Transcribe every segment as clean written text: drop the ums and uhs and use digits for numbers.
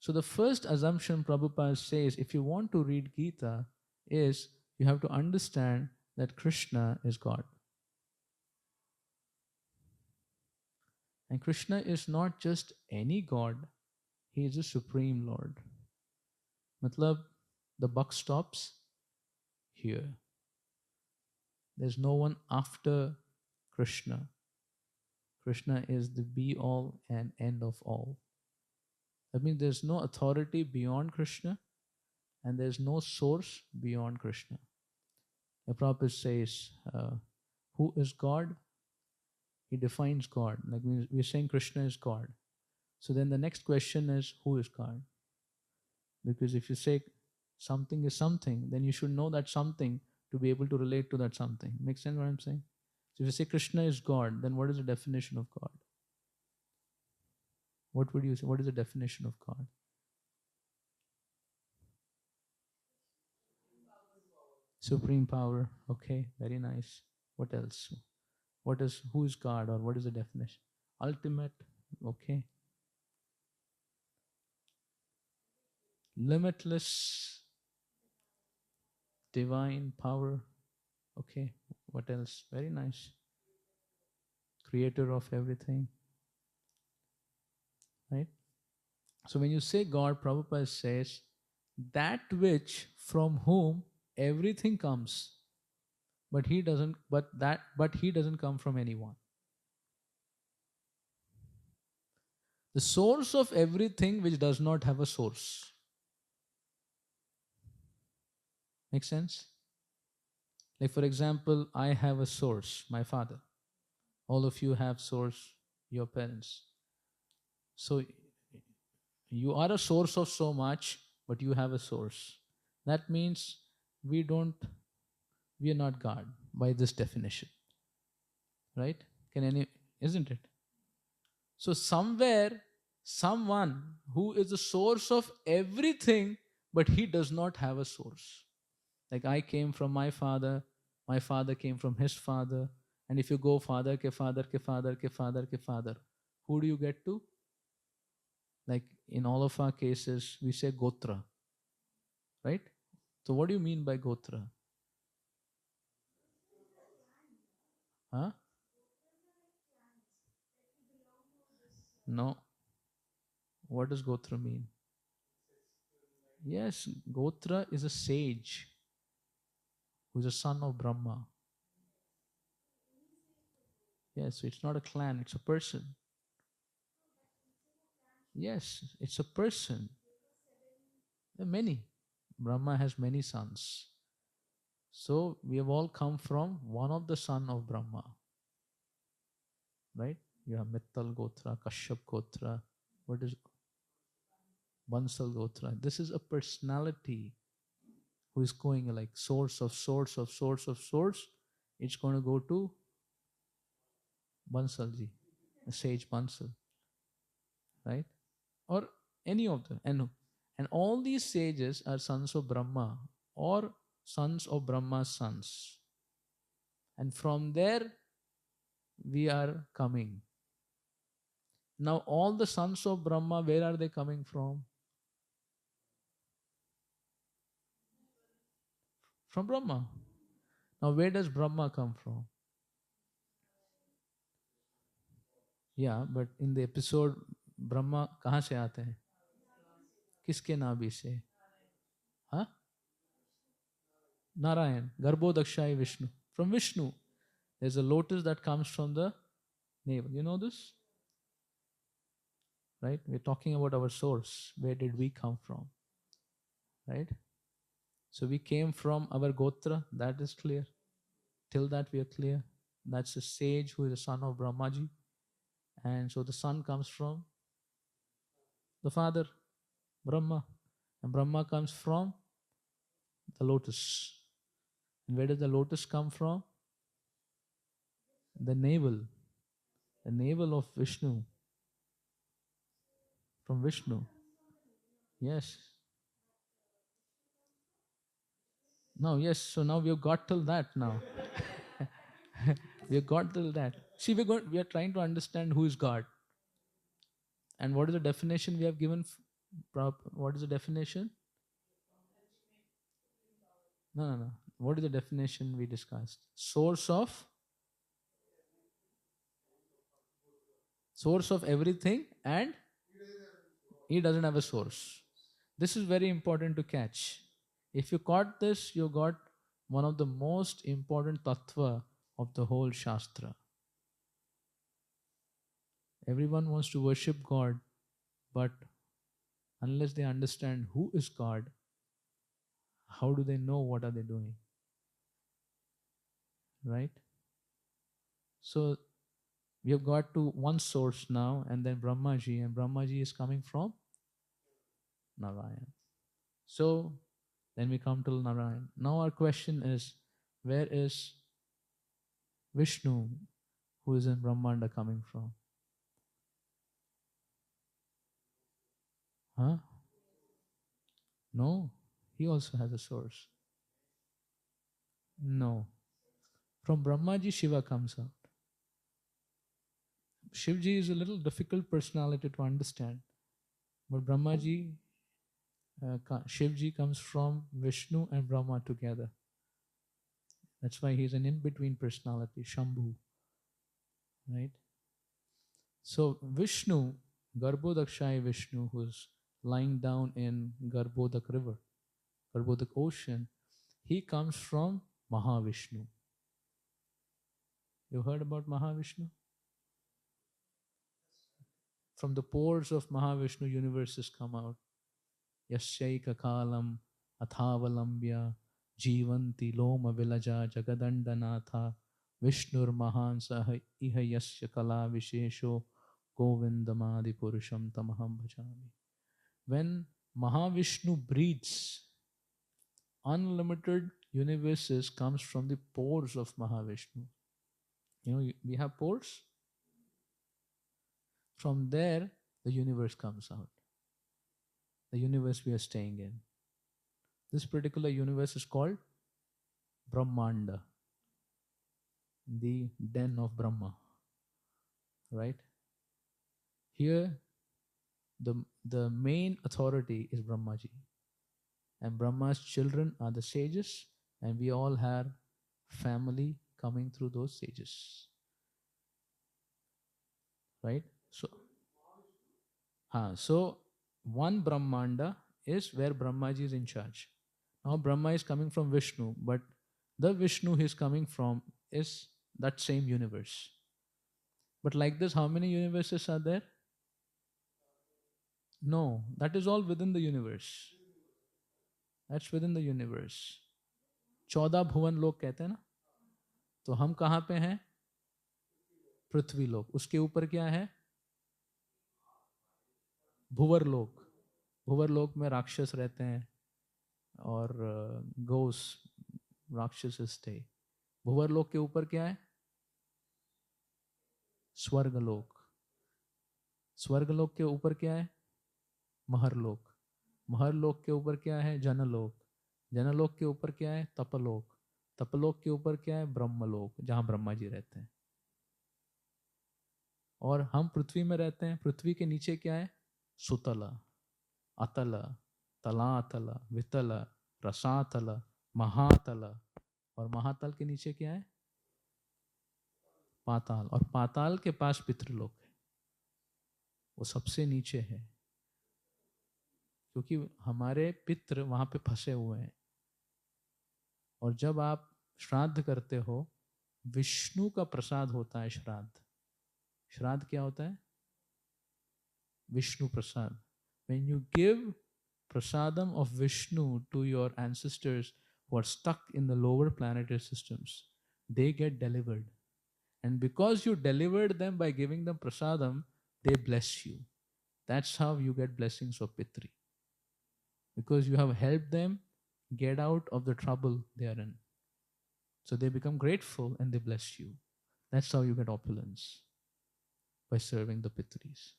So the first assumption Prabhupada says, if you want to read Gita, is you have to understand that Krishna is God. And Krishna is not just any God, he is the Supreme Lord. Matlab, the buck stops here. There's no one after Krishna. Krishna is the be all and end of all. That means there's no authority beyond Krishna and there's no source beyond Krishna. The Prabhupada says, who is God? He defines God. Like we're saying Krishna is God. So then the next question is, who is God? Because if you say something is something, then you should know that something to be able to relate to that something. Make sense what I'm saying? So if you say Krishna is God, then what is the definition of God? What would you say? What is the definition of God? Supreme power. Okay, very nice. What else? Who is God, or what is the definition? Ultimate. Okay. Limitless divine power. Okay. What else? Very nice. Creator of everything. Right? So when you say God, Prabhupada says, that which from whom everything comes, but he doesn't come from anyone. The source of everything which does not have a source. Make sense? Like for example, I have a source, my father. All of you have source, your parents. So you are a source of so much, but you have a source. That means we are not God by this definition. Right? Isn't it? So somewhere, someone who is the source of everything, but he does not have a source. Like I came from my father came from his father, and if you go father ke father ke father ke father ke father, who do you get to? Like in all of our cases, we say Gotra, right? So what do you mean by Gotra? Huh? No. What does Gotra mean? Yes, Gotra is a sage who is a son of Brahma. Yes, so it's not a clan, it's a person. Yes, it's a person. There are many. Brahma has many sons. So we have all come from one of the son of Brahma. Right? You have Mittal Gotra, Kashyap Gotra. What is Bansal Gotra? This is a personality who is going like source of source of source of source. It's going to go to Bansalji, the sage Bansal. Right? Or any of them. And all these sages are sons of Brahma or sons of Brahma's sons. And from there, we are coming. Now, all the sons of Brahma, where are they coming from? From Brahma. Now, where does Brahma come from? Yeah, but in the episode, Brahma कहाँ से आते हैं? किसके नाभि से? Huh? Narayan, Garbhodakshai Vishnu. From Vishnu. There's a lotus that comes from the navel. You know this? Right? We're talking about our source. Where did we come from? Right? So we came from our Gotra. That is clear. Till that we are clear. That's a sage who is a son of Brahmaji. And so the son comes from the father, Brahma. And Brahma comes from the lotus. And where does the lotus come from? The navel. The navel of Vishnu. From Vishnu. Yes. Now, yes. So now we have got till that now. We have got till that. See, we are trying to understand who is God. And what is the definition we have given What is the definition? No, no, no. What is the definition we discussed? Source of everything, and he doesn't have a source. This is very important to catch. If you caught this, you got one of the most important tattva of the whole Shastra. Everyone wants to worship God, but unless they understand who is God, how do they know what are they doing? Right? So we have got to one source now, and then Brahmaji, and Brahmaji is coming from Narayan. So then we come to Narayan. Now our question is, where is Vishnu, who is in Brahmanda, coming from? Huh? No, he also has a source. No. From Brahmaji, Shiva comes out. Shivji is a little difficult personality to understand. But Brahmaji, Shivji comes from Vishnu and Brahma together. That's why he's an in-between personality, Shambhu. Right? So Vishnu, Garbhodakshai Vishnu, who's lying down in Garbhodak river, Garbhodak ocean, he comes from Mahavishnu. You heard about Mahavishnu? From the pores of Mahavishnu, universes come out. Yasyaika kalam athavalambya jivanti loma vilaja jagadandanatha Vishnur mahan saha iha yasya kala vishesho govindamadi purusham tamaham bhajami. When Mahavishnu breathes, unlimited universes comes from the pores of Mahavishnu. You know, we have pores. From there, the universe comes out. The universe we are staying in. This particular universe is called Brahmanda, the den of Brahma. Right? Here, the main authority is Brahmaji. And Brahma's children are the sages, and we all have family coming through those sages. Right? So one Brahmanda is where Brahmaji is in charge. Now Brahma is coming from Vishnu, but the Vishnu he is coming from is that same universe. But like this, how many universes are there? No, that is all within the universe. That's within the universe. 14 भुवन लोग कहते हैं ना, तो हम कहाँ पे हैं? पृथ्वी लोक. उसके ऊपर क्या है? भुवर लोक. भुवर लोक में राक्षस रहते हैं और गोस राक्षस स्टे. भुवर लोक के ऊपर क्या है? स्वर्गलोक. स्वर्गलोक के ऊपर क्या है? महरलोक. महरलोक के ऊपर क्या है? जनलोक. जनलोक के ऊपर क्या है? तपलोक. तपलोक के ऊपर क्या है? ब्रह्मलोक, जहां ब्रह्मा जी रहते हैं. और हम पृथ्वी में रहते हैं. पृथ्वी के नीचे क्या है? सुतला, अतला, तलातला, वितला, रसातला, महातला. और महातल के नीचे क्या है? पाताल. और पाताल के पास पितृलोक है, वो सबसे नीचे है, क्योंकि हमारे पितृ वहां पे फंसे हुए हैं. और जब आप श्राद्ध करते हो, विष्णु का प्रसाद होता है श्राद्ध. श्राद्ध क्या होता है? Vishnu Prasad. When you give prasadam of Vishnu to your ancestors who are stuck in the lower planetary systems, they get delivered. And because you delivered them by giving them prasadam, they bless you. That's how you get blessings of Pitri. Because you have helped them get out of the trouble they are in. So they become grateful and they bless you. That's how you get opulence, by serving the Pitris.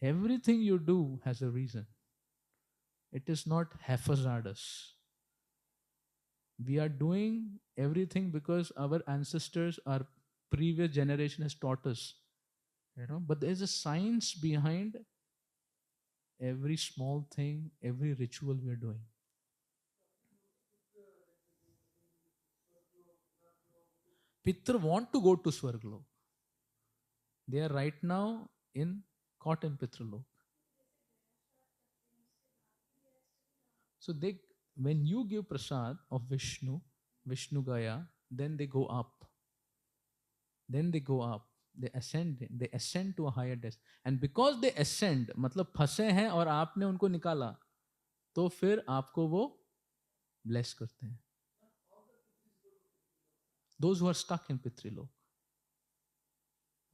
Everything you do has a reason. It is not haphazardous. We are doing everything because our ancestors, our previous generation has taught us. But there is a science behind every small thing, every ritual we are doing. Pitra want to go to Swargalok. They are right now in caught in Pitralok. So they, when you give prasad of Vishnu Gaya, then they go up. Then they go up. They ascend to a higher destiny. And because they ascend, मतलब फंसे हैं और आपने उनको निकाला, तो फिर आपको वो bless करते हैं. Those who are stuck in Pitrilok,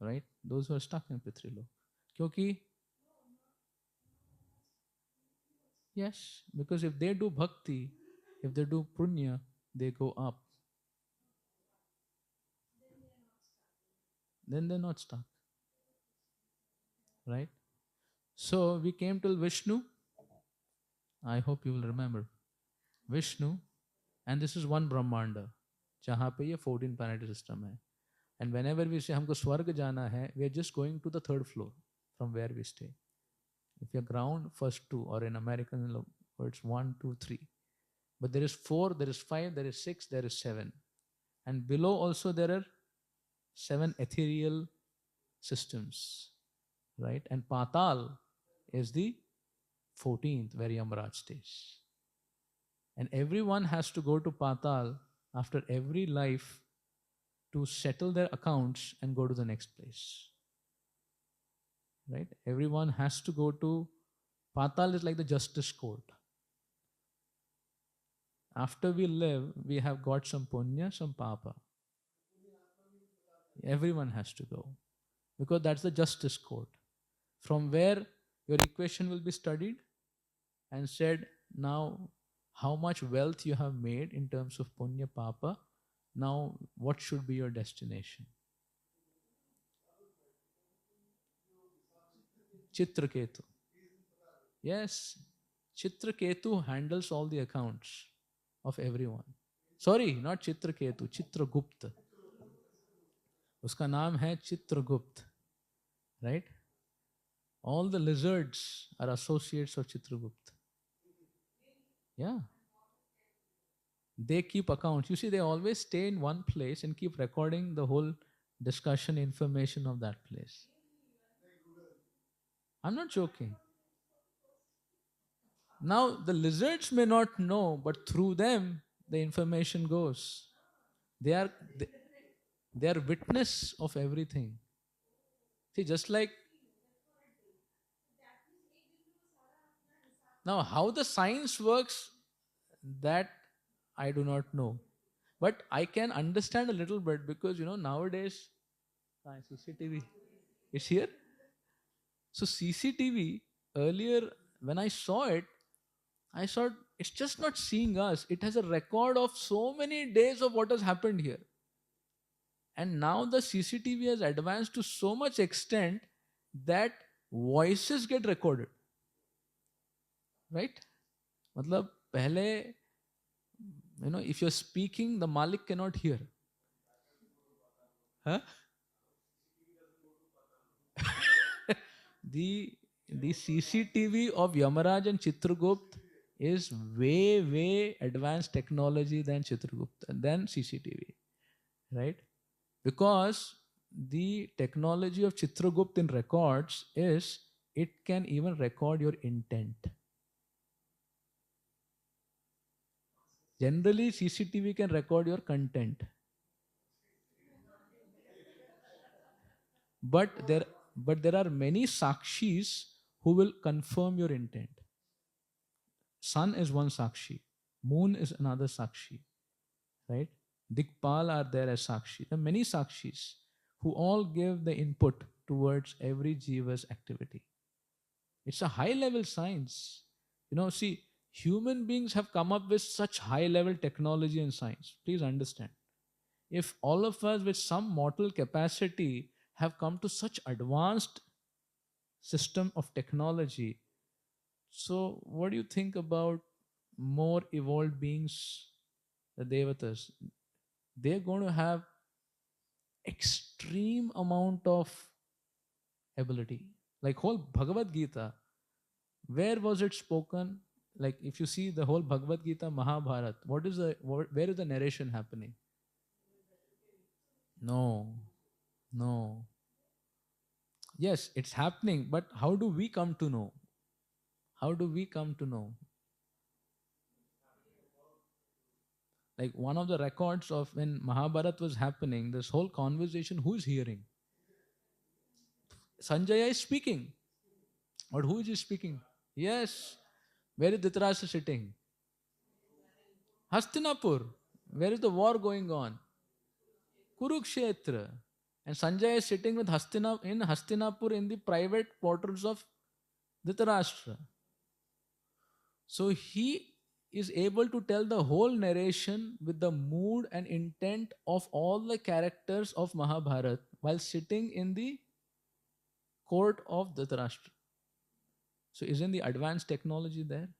right? Those who are stuck in Pitrilok. क्योंकि yes, because if they do bhakti, if they do punya, they go up. Then they're not stuck, right? So we came to Vishnu. I hope you will remember Vishnu, and this is one Brahmanda, जहाँ पे ये 14 planetary system है. And whenever we say हमको स्वर्ग जाना है, we are just going to the third floor from where we stay. If you're ground, first two, or in American words, 1, 2, 3. But there is 4, there is 5, there is 6, there is 7. And below also there are 7 ethereal systems, right? And Patal is the 14th where Yamaraj stays. And everyone has to go to Patal after every life to settle their accounts and go to the next place. Right? Everyone has to go to Patal is like the justice court. After we live, we have got some punya, some papa. Everyone has to go. Because that's the justice court. From where your equation will be studied and said, now how much wealth you have made in terms of punya papa, now what should be your destination? Chitraketu. Yes, Chitraketu handles all the accounts of everyone. Sorry, not Chitraketu, Chitragupta. Uska naam hai Chitragupt. Right? All the lizards are associates of Chitragupta. Yeah. They keep accounts. You see, they always stay in one place and keep recording the whole discussion information of that place. I'm not joking. Now, the lizards may not know, but through them, the information goes. They are, they are witness of everything. See, just like now, how the science works, that I do not know. But I can understand a little bit because, nowadays, CCTV is here. So CCTV, earlier when I saw it, I thought it's just not seeing us. It has a record of so many days of what has happened here. And now the CCTV has advanced to so much extent that voices get recorded. Right? Matlab, pehle, if you're speaking, the Malik cannot hear. Huh? the CCTV of Yamaraj and Chitragupt is way, way advanced technology than Chitragupt, than CCTV. Right? Because the technology of Chitragupt in records is it can even record your intent. Generally, CCTV can record your content. But there are many sakshis who will confirm your intent. Sun is one sakshi. Moon is another sakshi. Right? Dikpal are there as sakshi. There are many sakshis who all give the input towards every jiva's activity. It's a high level science. See, human beings have come up with such high level technology and science. Please understand. If all of us with some mortal capacity have come to such advanced system of technology, so what do you think about more evolved beings, the devatas? They're going to have extreme amount of ability. Like whole Bhagavad Gita, Where was it spoken? Like if you see the whole Bhagavad Gita, Mahabharat, where is the narration happening? No, no. Yes, it's happening, but how do we come to know? How do we come to know? Like one of the records of when Mahabharat was happening, this whole conversation, who's hearing? Sanjaya is speaking. But who is he speaking? Yes. Where is Dhritarashtra sitting? Hastinapur. Where is the war going on? Kurukshetra. And Sanjay is sitting with in Hastinapur in the private quarters of Dhritarashtra. So he is able to tell the whole narration with the mood and intent of all the characters of Mahabharat while sitting in the court of Dhritarashtra. So isn't the advanced technology there?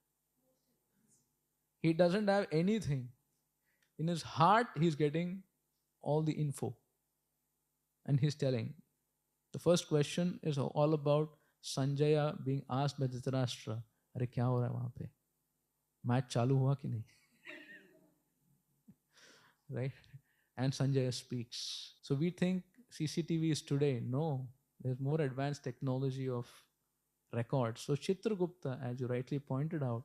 He doesn't have anything. In his heart, he's getting all the info. And he's telling. The first question is all about Sanjaya being asked by Dhritarashtra, अरे क्या हो रहा है वहाँ पे? Match चालू हुआ कि नहीं? Right? And Sanjaya speaks. So we think CCTV is today. No, there's more advanced technology of records. So Chitragupta, as you rightly pointed out,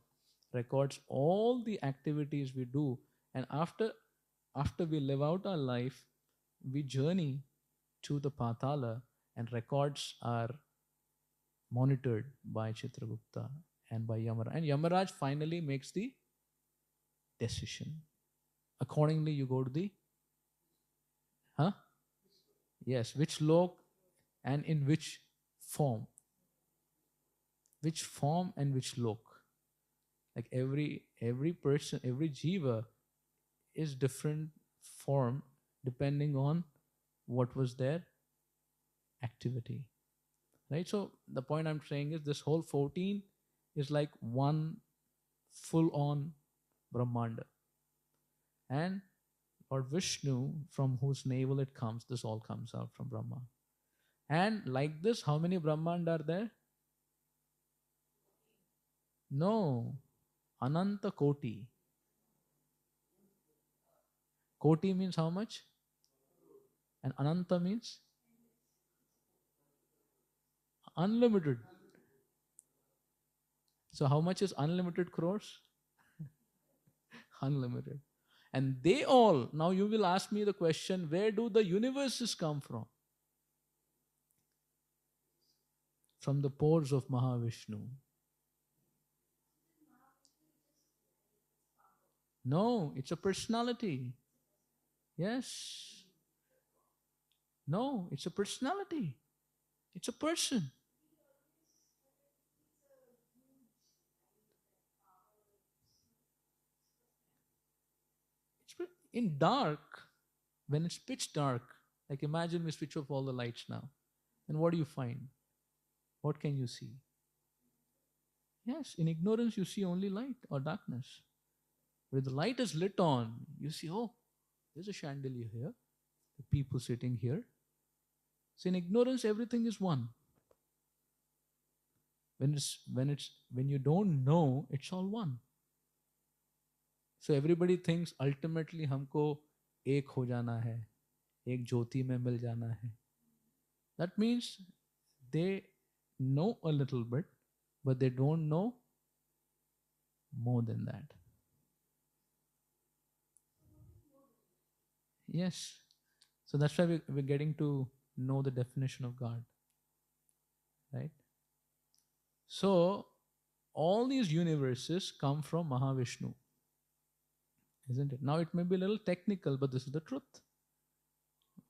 records all the activities we do, and after we live out our life, we journey to the Patala, and records are monitored by Chitragupta and by Yamaraj. And Yamaraj finally makes the decision. Accordingly, you go to the yes, which lok and in which form. Which form and which lok. Like every person, every jiva is different form depending on what was their activity. Right? So the point I'm saying is this whole 14 is like one full-on Brahmanda. And Lord Vishnu, from whose navel it comes, this all comes out from Brahma. And like this, how many Brahmanda are there? No. Ananta Koti. Koti means how much? And Ananta means? Unlimited. So how much is unlimited crores? Unlimited. And they all, now you will ask me the question, where do the universes come from? From the pores of Mahavishnu. No, it's a personality. Yes. No, it's a personality. It's a person. In dark, when it's pitch dark, like imagine we switch off all the lights now. And what do you find? What can you see? Yes, in ignorance you see only light or darkness. When the light is lit on, you see, oh, there's a chandelier here, the people sitting here. So in ignorance, everything is one. When you don't know, it's all one. So everybody thinks ultimately हमको एक हो जाना है, एक ज्योति में मिल जाना है. That means they know a little bit, but they don't know more than that. Yes. So that's why we're getting to know the definition of God. Right? So all these universes come from Mahavishnu. Isn't it? Now it may be a little technical, but this is the truth.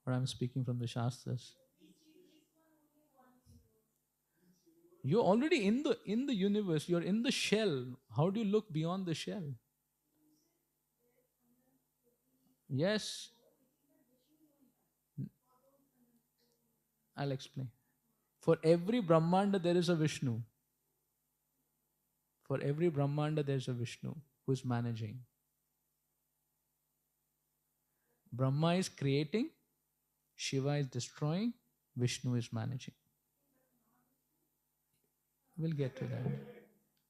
Or I'm speaking from the Shastras. You're already in the universe. You're in the shell. How do you look beyond the shell? Yes. I'll explain. For every Brahmanda, there is a Vishnu. For every Brahmanda, there is a Vishnu who is managing. Brahma is creating, Shiva is destroying, Vishnu is managing. We'll get to that.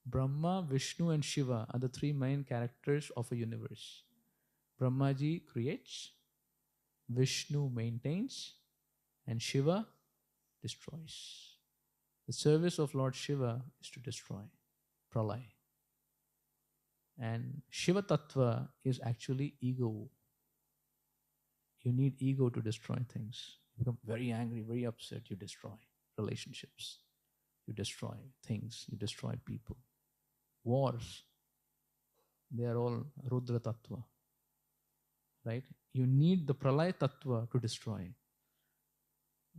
Brahma, Vishnu, and Shiva are the three main characters of a universe. Brahmaji creates, Vishnu maintains, and Shiva destroys. The service of Lord Shiva is to destroy, pralay. And Shiva Tattva is actually ego. You need ego to destroy things. You become very angry, very upset, you destroy relationships. You destroy things, you destroy people. Wars, they are all Rudra Tattva. Right? You need the Pralay Tattva to destroy.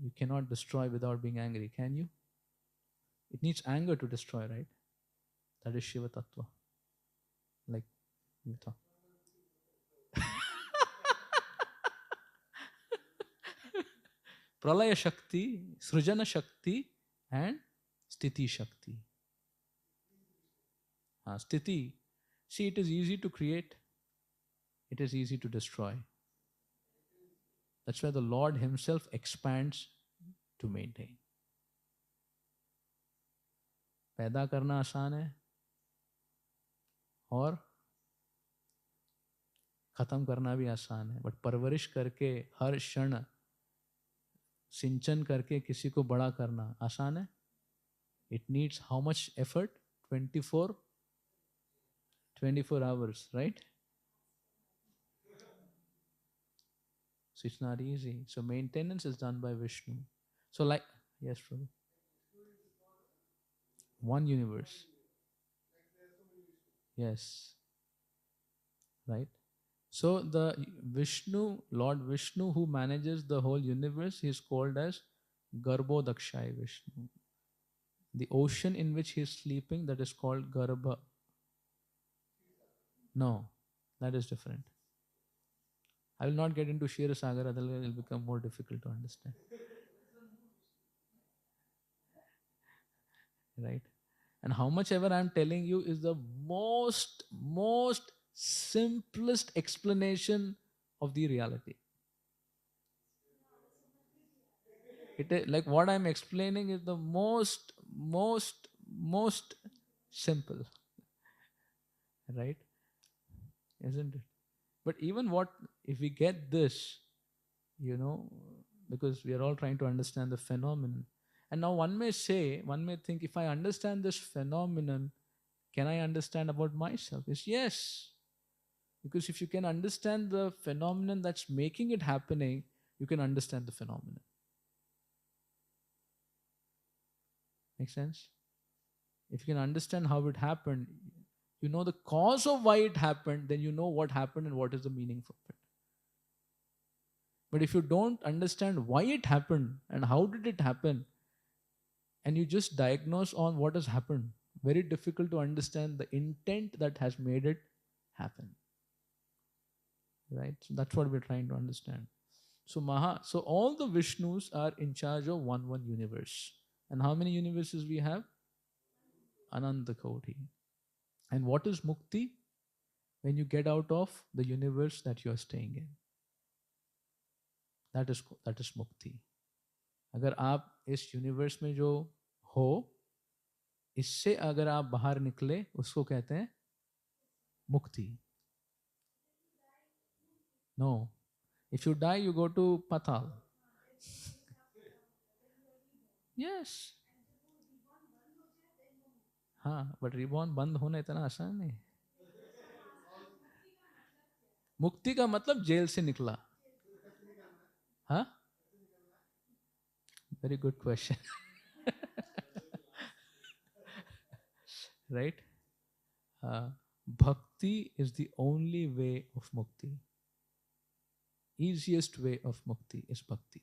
You cannot destroy without being angry, can you? It needs anger to destroy, right? That is Shiva Tattva. Like you thought. Pralaya Shakti, Srujana Shakti, and Sthiti Shakti. Sthiti. See, it is easy to create, it is easy to destroy. That's why the Lord Himself expands to maintain. पैदा करना आसान है और खत्म करना भी आसान है, बट परवरिश करके हर क्षण सिंचन करके किसी को बड़ा करना आसान है. It needs how much effort? 24 hours, right? So it's not easy. So maintenance is done by Vishnu. So like, yes, Prabhu. One universe. Yes. Right? So the Vishnu, Lord Vishnu, who manages the whole universe, he is called as Garbhodakshai Vishnu. The ocean in which he is sleeping, that is called Garbha. No, that is different. I will not get into Shira Sagar, otherwise it will become more difficult to understand. Right? And how much ever I am telling you is the most simplest explanation of the reality. It is like what I am explaining is the most simple. Right? Isn't it? But even what, if we get this, because we are all trying to understand the phenomenon. And now one may think, if I understand this phenomenon, can I understand about myself? Yes. Because if you can understand the phenomenon that's making it happening, you can understand the phenomenon. Make sense? If you can understand how it happened, you know the cause of why it happened, then you know what happened and what is the meaning of it. But if you don't understand why it happened and how did it happen, and you just diagnose on what has happened, very difficult to understand the intent that has made it happen. Right? So that's what we're trying to understand. So all the Vishnus are in charge of one universe. And how many universes we have? Ananta Koti. And what is mukti? When you get out of the universe that you are staying in. That is mukti. अगर आप इस universe में जो हो, इससे अगर आप बाहर निकले, उसको कहते हैं मुक्ति. No. If you die, you go to Patal. Yes. हाँ, but reborn बंद होना इतना आसान नहीं. मुक्ति का मतलब जेल से निकला. हाँ? Very good question. Right? Bhakti is the only way of mukti. Easiest way of mukti is bhakti.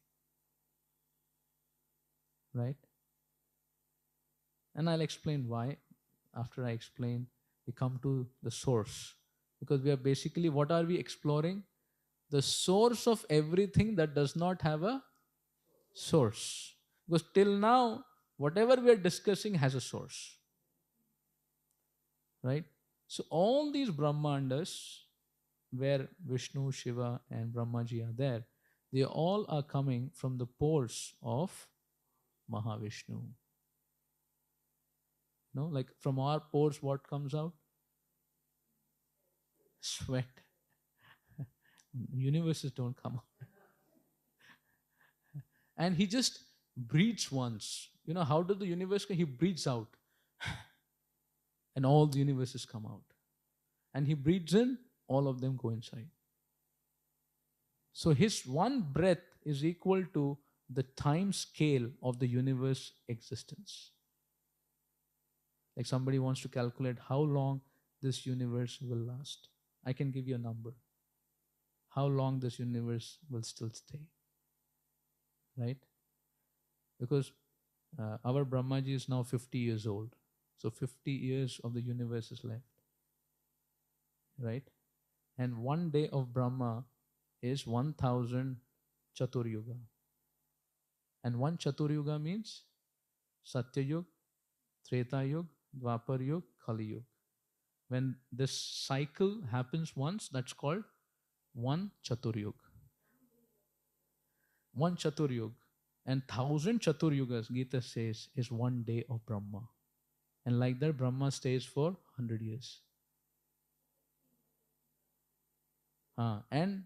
Right? And I'll explain why. After I explain, we come to the source. Because we are basically, what are we exploring? The source of everything that does not have a source. Because till now, whatever we are discussing has a source. Right? So all these Brahmandas, where Vishnu, Shiva and Brahmaji are there, they all are coming from the pores of Mahavishnu. No, like from our pores, what comes out? Sweat. Universes don't come out. And he just breathes once. You know, how does the universe come? He breathes out, and all the universes come out. And he breathes in, all of them go inside. So his one breath is equal to the time scale of the universe existence. Like somebody wants to calculate how long this universe will last. I can give you a number. How long this universe will still stay. Right? Because our Brahmaji is now 50 years old. So 50 years of the universe is left. Right? And one day of Brahma is 1000 Chatur Yuga. And one Chatur Yuga means Satya Yuga, Treta Yuga, Dwapar Yuga, Kali Yuga. When this cycle happens once, that's called one Chatur Yuga. One Chatur Yuga. And 1000 Chatur Yugas, Gita says, is one day of Brahma. And like that, Brahma stays for 100 years. And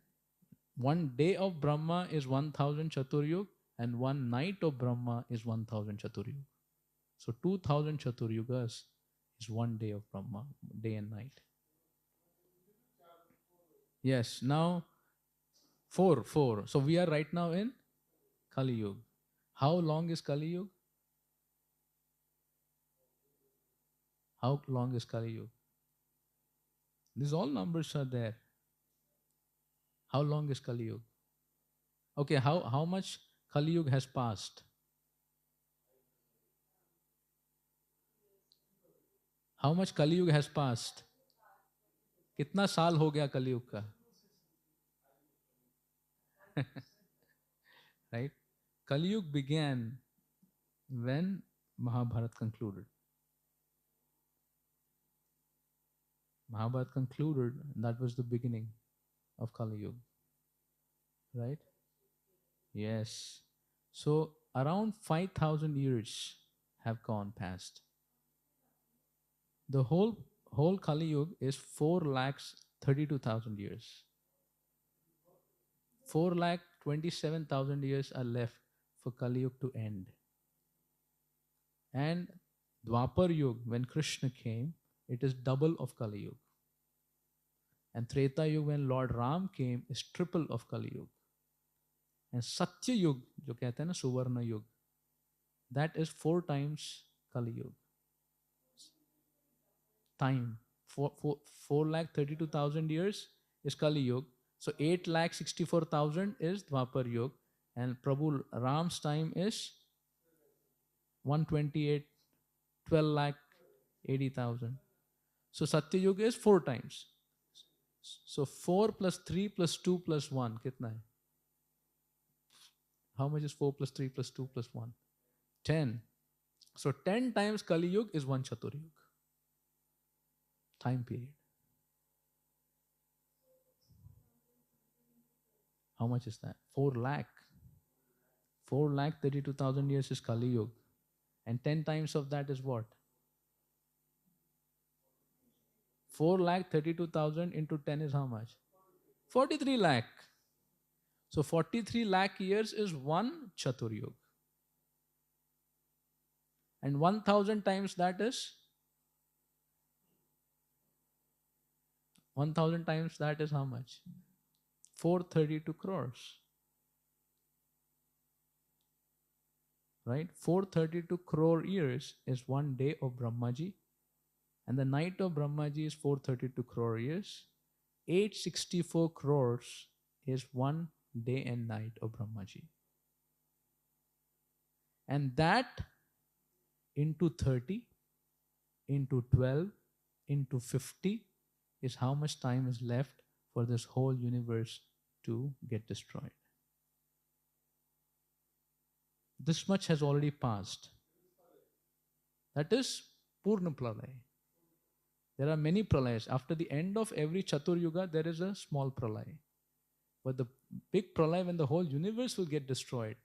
one day of Brahma is 1000 Chatur Yuga, and one night of Brahma is 1000 Chatur Yuga. So 2000 Chatur Yugas is one day of Brahma, day and night. Yes, now four. So we are right now in Kali Yuga. How long is Kali Yuga? How long is Kali Yuga? These all numbers are there. How long is Kali Yuga? Okay, how much Kali Yuga has passed? How much Kali Yuga has passed? कितना साल हो गया कलयुग का? Right? Kali Yuga began when Mahabharata concluded. Mahabharata concluded, that was the beginning of Kali Yuga. Right? Yes. So around 5,000 years have gone past. The whole Kali Yuga is 4,32,000 years. 4,27,000 years are left for Kali Yuga to end. And Dwapar Yuga, when Krishna came, it is double of Kali Yuga. And Treta Yuga, when Lord Ram came, is triple of Kali Yuga. And Satya Yuga, जो कहते हैं ना Suvarna Yuga, that is 4 times Kali Yuga. Time. 4,32,000 years is Kali Yuga. So 8,64,000 is Dwapar Yuga. And Prabhu Ram's time is 128, 12,80,000. So Satya Yuga is 4 times. So 4 plus 3 plus 2 plus 1, kitna hai? How much is 4 plus 3 plus 2 plus 1? 10. So 10 times Kali Yuga is 1 Chatur Yuga. Time period. How much is that? 4 lakh. 4,32,000 years is Kali Yuga. And 10 times of that is what? 4,32,000 into 10 is how much? 43 lakh. So 43 lakh years is 1 Chatur Yuga. And 1,000 times that is? 1,000 times that is how much? 432 crores. Right? 432 crore years is one day of Brahmaji. And the night of Brahmaji is 432 crore years. 864 crores is one day and night of Brahmaji. And that into 30, into 12, into 50 is how much time is left for this whole universe to get destroyed. This much has already passed. That is Purna Pralaya. There are many pralayas. After the end of every Chatur Yuga, there is a small pralaya. But the big pralaya, when the whole universe will get destroyed,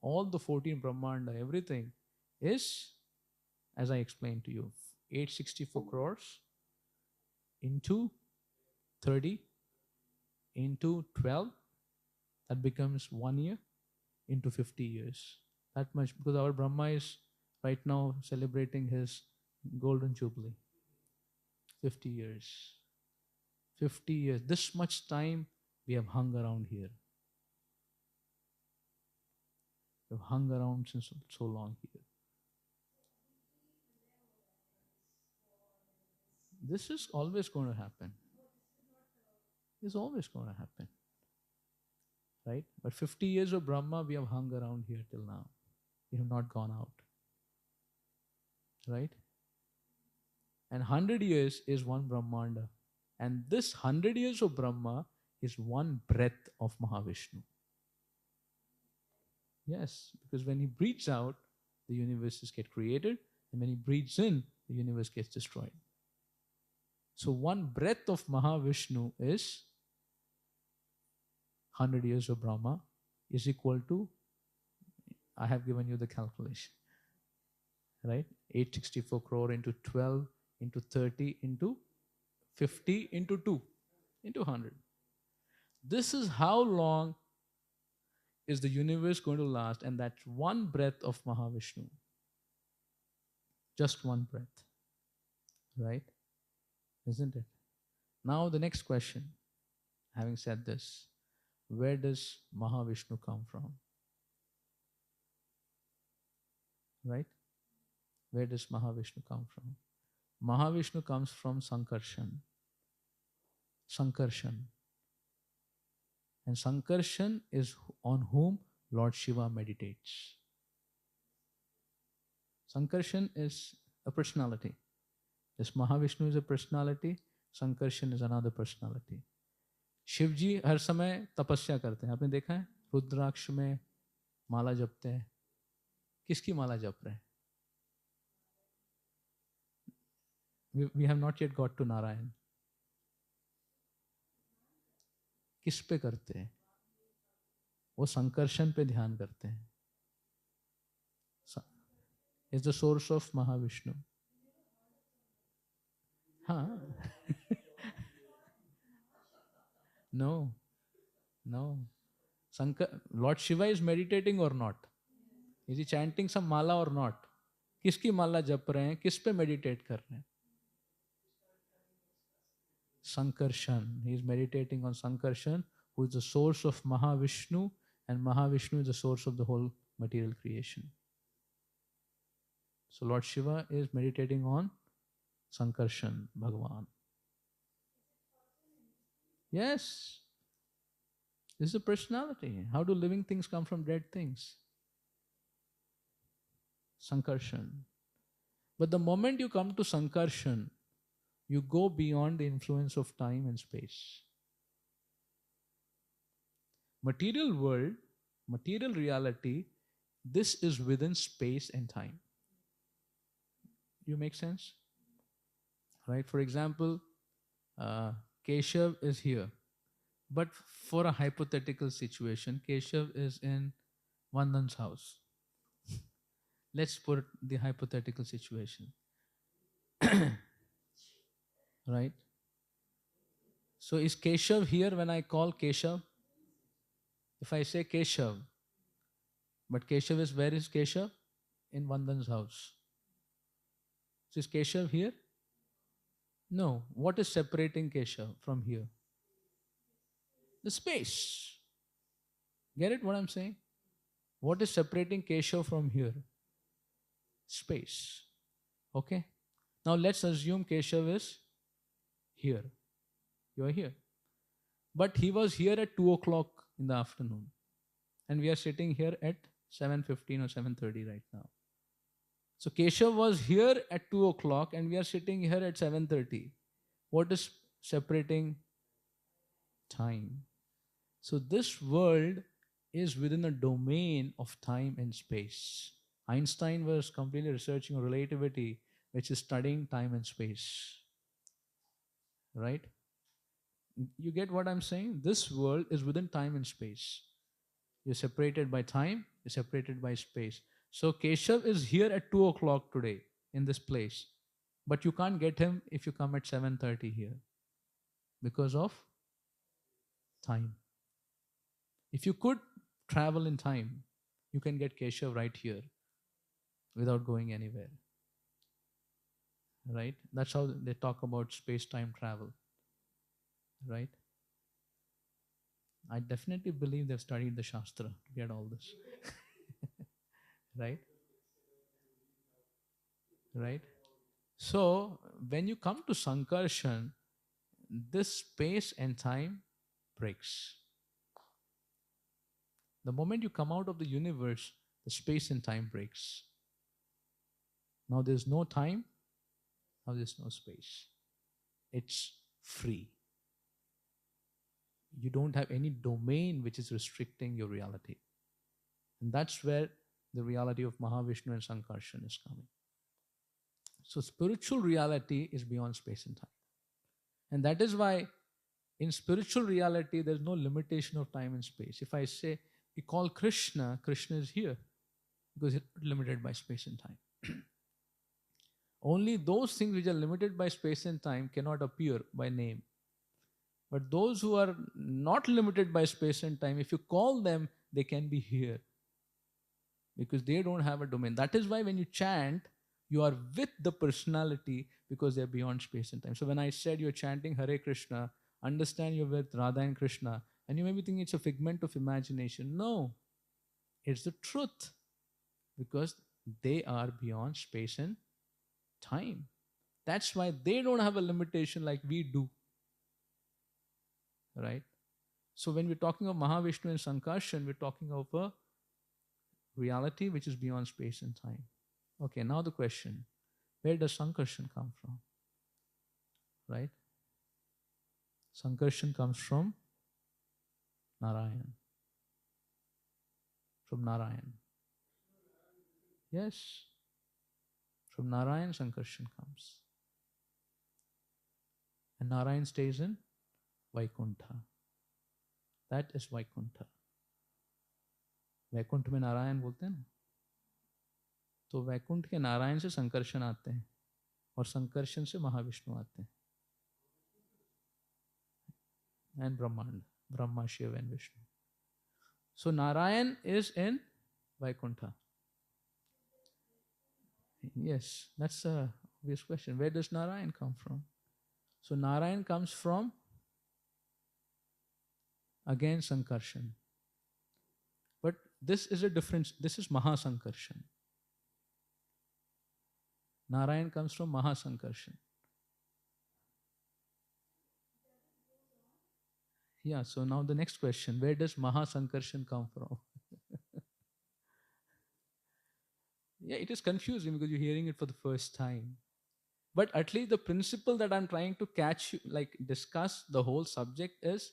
all the 14 Brahmanda, everything, is as I explained to you. 864 crores into 30 into 12, that becomes 1 year into 50 years. That much, because our Brahma is right now celebrating his golden jubilee. 50 years. 50 years. This much time we have hung around here. We have hung around since so long here. This is always going to happen. It's always going to happen. Right? But 50 years of Brahma, we have hung around here till now. We have not gone out. Right? And 100 years is one Brahmanda. And this 100 years of Brahma is one breath of Mahavishnu. Yes, because when he breathes out, the universes get created. And when he breathes in, the universe gets destroyed. So one breath of Mahavishnu is 100 years of Brahma is equal to, I have given you the calculation, right? 864 crore into 12 into 30 into 50 into 2 into 100. This is how long is the universe going to last, and that's one breath of Mahavishnu. Just one breath, right? Isn't it? Now the next question, having said this, where does Mahavishnu come from? Right? Where does Mahavishnu come from? Mahavishnu comes from Sankarshan. Sankarshan. And Sankarshan is on whom Lord Shiva meditates. Sankarshan is a personality. This Mahavishnu is a personality. Sankarshan is another personality. Shiv जी हर समय तपस्या करते हैं. आपने देखा है रुद्राक्ष में माला जपते हैं. किसकी माला जप रहे हैं? We have not yet got to Narayan. किस पे करते हैं? वो संकर्षण पे ध्यान करते हैं. Is the source of Mahavishnu. हाँ. No. Lord Shiva is meditating or not? Is he chanting some mala or not? किसकी माला जप रहे हैं? किस पे meditate कर रहे हैं? Sankarshan. He is meditating on Sankarshan, who is the source of Mahavishnu, and Mahavishnu is the source of the whole material creation. So Lord Shiva is meditating on Sankarshan, Bhagavan. Yes. This is a personality. How do living things come from dead things? Sankarshan. But the moment you come to Sankarshan, you go beyond the influence of time and space. Material world, material reality, this is within space and time. You make sense? Right? For example, Keshav is here. But for a hypothetical situation, Keshav is in Vandan's house. Let's put the hypothetical situation. Right? So is Keshav here when I call Keshav? If I say Keshav, but Keshav is, where is Keshav? In Vandan's house. So is Keshav here? No. What is separating Keshav from here? The space. Get it what I'm saying? What is separating Keshav from here? Space. Okay? Now let's assume Keshav is here. You are here. But he was here at 2 o'clock in the afternoon. And we are sitting here at 7:15 or 7:30 right now. So Keshav was here at 2 o'clock and we are sitting here at 7:30. What is separating? Time. So this world is within a domain of time and space. Einstein was completely researching relativity, which is studying time and space. Right? You get what I'm saying? This world is within time and space. You're separated by time, you're separated by space. So Keshav is here at 2 o'clock today in this place. But you can't get him if you come at 7:30 here because of time. If you could travel in time, you can get Keshav right here without going anywhere. Right? That's how they talk about space-time travel. Right? I definitely believe they've studied the Shastra to get all this. Right? Right? So, when you come to Sankarshan, this space and time breaks. The moment you come out of the universe, the space and time breaks. Now there's no time, now there's no space. It's free. You don't have any domain which is restricting your reality. And that's where the reality of Mahavishnu and Sankarshan is coming. So spiritual reality is beyond space and time. And that is why in spiritual reality, there's no limitation of time and space. If I say, we call Krishna, Krishna is here because it's limited by space and time. Only those things which are limited by space and time cannot appear by name. But those who are not limited by space and time, if you call them, they can be here because they don't have a domain. That is why when you chant, you are with the personality because they're beyond space and time. So when I said you're chanting Hare Krishna, understand you're with Radha and Krishna, and you may be thinking it's a figment of imagination. No, it's the truth because they are beyond space and time. That's why they don't have a limitation like we do. Right? So when we're talking of Mahavishnu and Sankarshan, we're talking of a reality which is beyond space and time. Okay, now the question, where does Sankarshan come from? Right? Sankarshan comes from Narayan. From Narayan. Yes. From Narayan, Sankarshan comes. And Narayan stays in Vaikuntha. That is Vaikuntha. Vaikuntha में नारायण बोलते हैं ना, तो वैकुंठ के नारायण से संकर्षण आते हैं और संकर्षण से महाविष्णु आते हैं. And Brahmanda, Brahma, Shiva and Vishnu. So Narayan is in Vaikuntha. Yes, that's a obvious question. Where does Narayan come from? So Narayan comes from, again, Sankarshan. But this is a difference. This is Mahasankarshan. Narayan comes from Mahasankarshan. Yeah, so now the next question, where does Mahasankarshan come from? Yeah, it is confusing because you're hearing it for the first time. But at least the principle that I'm trying to discuss the whole subject is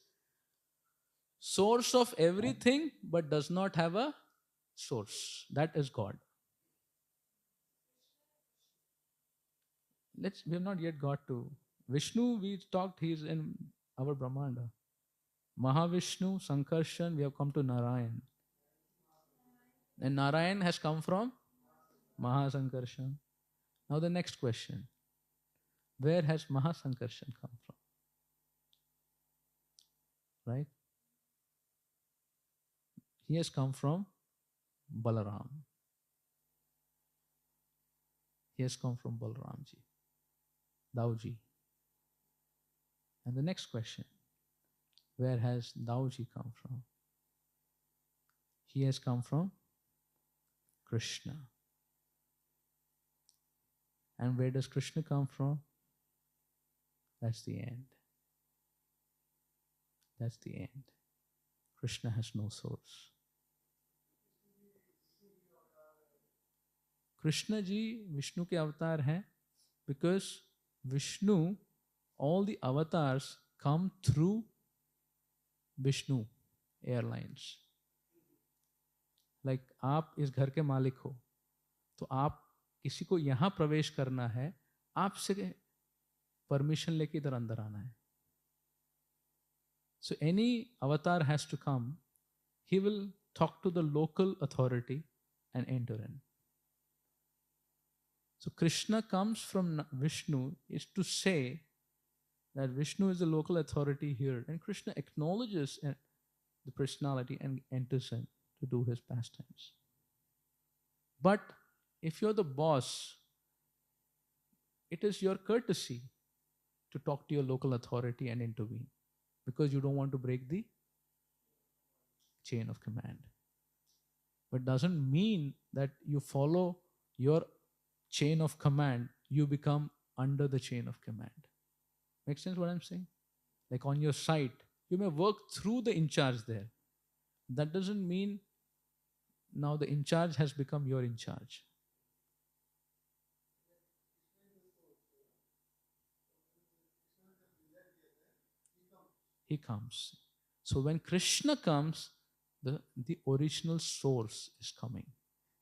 source of everything but does not have a source. That is God. We have not yet got to Vishnu. We talked, he's in our Brahmanda. Mahavishnu, Sankarshan, we have come to Narayan. And Narayan has come from Mahasankarshan. Now the next question. Where has Mahasankarshan come from? Right? He has come from Balaram. He has come from Balaramji, Dauji. And the next question. Where has Dauji come from? He has come from Krishna. And where does Krishna come from? That's the end. That's the end. Krishna has no source. Krishna ji Vishnu ke avatar hai because Vishnu, all the avatars come through Vishnu Airlines. Like आप इस घर के मालिक हो, तो आप किसी को यहाँ प्रवेश करना है, आपसे परमिशन लेके इधर अंदर आना है. So any avatar has to come, he will talk to the local authority and enter in. So Krishna comes from Vishnu is to say that Vishnu is the local authority here, and Krishna acknowledges the personality and enters in to do his pastimes. But if you're the boss, it is your courtesy to talk to your local authority and intervene because you don't want to break the chain of command. But doesn't mean that you follow your chain of command, you become under the chain of command. Make sense what I'm saying? Like on your site, you may work through the in charge there. That doesn't mean now the in charge has become your in charge. He comes. So when Krishna comes, the original source is coming.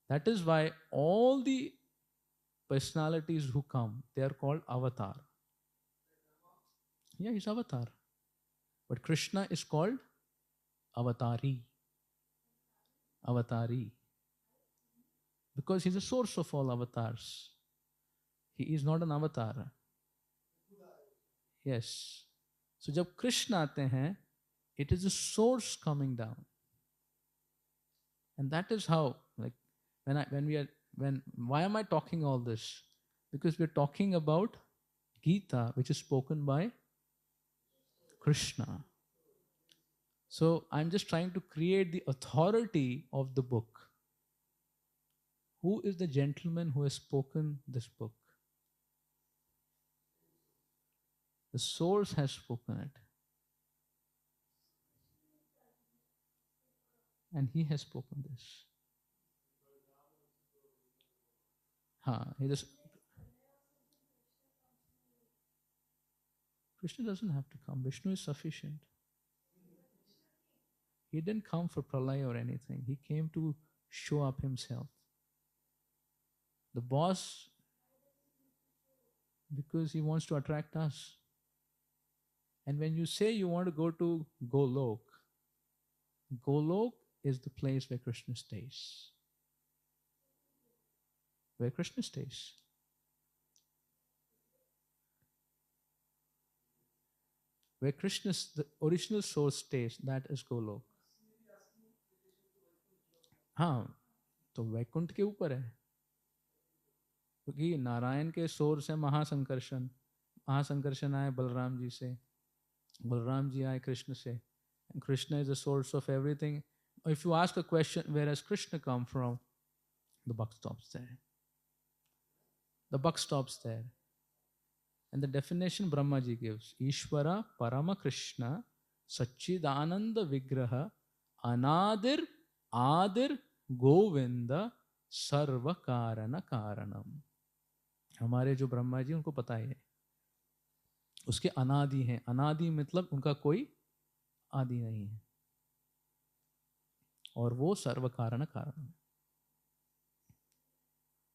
That is why all the personalities who come, they are called avatar. Yeah, he's avatar. But Krishna is called avatari. Avatari. Because he's the source of all avatars. He is not an avatar. Yes. So जब कृष्ण आते हैं, it is the source coming down. And that is how, like, why am I talking all this? Because we're talking about Gita, which is spoken by Krishna. So I'm just trying to create the authority of the book. Who is the gentleman who has spoken this book? The source has spoken it. And he has spoken this. Krishna doesn't have to come. Vishnu is sufficient. He didn't come for pralaya or anything. He came to show up himself. The boss, because he wants to attract us. And when you say you want to go to Golok, Golok is the place where Krishna stays. Where Krishna stays. Where Krishna's, the original source stays, that is Golok. हाँ, तो वैकुंठ के ऊपर है. क्योंकि नारायण के source है महासंकर्षण. महासंकर्षण आए बलराम जी से. Balram ji आए कृष्ण से. And Krishna is the source of everything. If you ask a question, where has Krishna come from? The buck stops there. The buck stops there. And the definition Brahma ji gives, Ishvara Parama Krishna Sachidananda Vigraha Anadir Adir Govinda Sarva Karana Karanam. हमारे जो ब्रह्मा जी उनको पता है उसके अनादि हैं. अनादि मतलब उनका कोई आदि नहीं है और वो सर्व कारण कारण है.